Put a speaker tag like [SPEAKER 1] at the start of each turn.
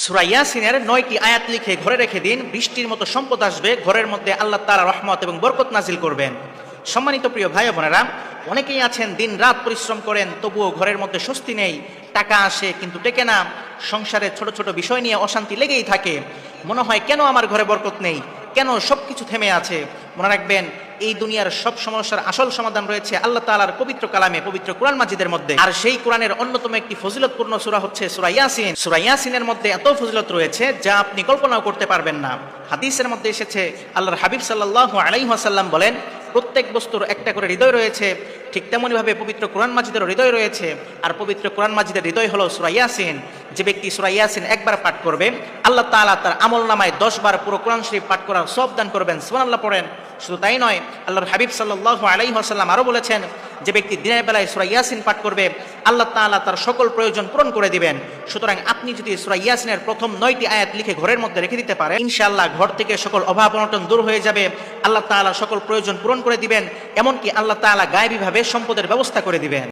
[SPEAKER 1] সূরা ইয়াসিনের 9টি আয়াত লিখে ঘরে রেখে দিন, বৃষ্টির মতো সম্পদ আসবে, ঘরের মধ্যে আল্লাহ তাআলা রহমত এবং বরকত নাজিল করবেন। সম্মানিত প্রিয় ভাই ও বোনেরা, অনেকেই আছেন দিন রাত পরিশ্রম করেন, তবুও ঘরের মধ্যে স্বস্তি নেই, টাকা আসে কিন্তু টেকে না, সংসারে ছোট ছোট বিষয় নিয়ে অশান্তি লেগেই থাকে। মনে হয় কেন আমার ঘরে বরকত নেই, কেন সবকিছু থেমে আছে। মনে রাখবেন, এই দুনিয়ার সব সমস্যার আসল সমাধান রয়েছে আল্লাহ তাআলার পবিত্র কালামে, পবিত্র কোরআন মাজিদের মধ্যে। আর সেই কোরআনের অন্যতম একটি ফজিলতপূর্ণ সূরা হচ্ছে সূরা ইয়াসিন। সূরা ইয়াসিনের মধ্যে এত ফজিলত রয়েছে যা আপনি কল্পনাও করতে পারবেন না। হাদিসের মধ্যে এসেছে, আল্লাহর হাবিব সাল্লাল্লাহু আলাইহি ওয়াসাল্লাম বলেন, প্রত্যেক বস্তুর একটা করে হৃদয় রয়েছে, ঠিক তেমনি ভাবে পবিত্র কোরআন মাজিদের হৃদয় রয়েছে। আর পবিত্র কোরআন মাজিদের হৃদয় হলো সূরা ইয়াসিন। যে ব্যক্তি সূরা ইয়াসিন একবার পাঠ করবে, আল্লাহ তাআলা তার আমলনামায় 10 বার পুরো কোরআন শরীফ পাঠ করার সওয়াব দান করবেন। সুবহানাল্লাহ পড়েন। শুধু তাই নয়, আল্লাহর হাবিব সাল্লাল্লাহু আলাইহি ওয়াসাল্লাম আরো বলেছেন, যে ব্যক্তি দিনের বেলায় সূরা ইয়াসিন পাঠ করবে, আল্লাহ তাআলা তার সকল প্রয়োজন পূরণ করে দিবেন। সুতরাং আপনি যদি সূরা ইয়াসিনের প্রথম 9টি আয়াত লিখে ঘরের মধ্যে রেখে দিতে পারেন, ইনশাআল্লাহ ঘর থেকে সকল অভাব অনটন দূর হয়ে যাবে, আল্লাহ তাআলা সকল প্রয়োজন পূরণ করে দিবেন, এমনকি আল্লাহ তাআলা গায়েবীভাবে সম্পদের ব্যবস্থা করে দিবেন।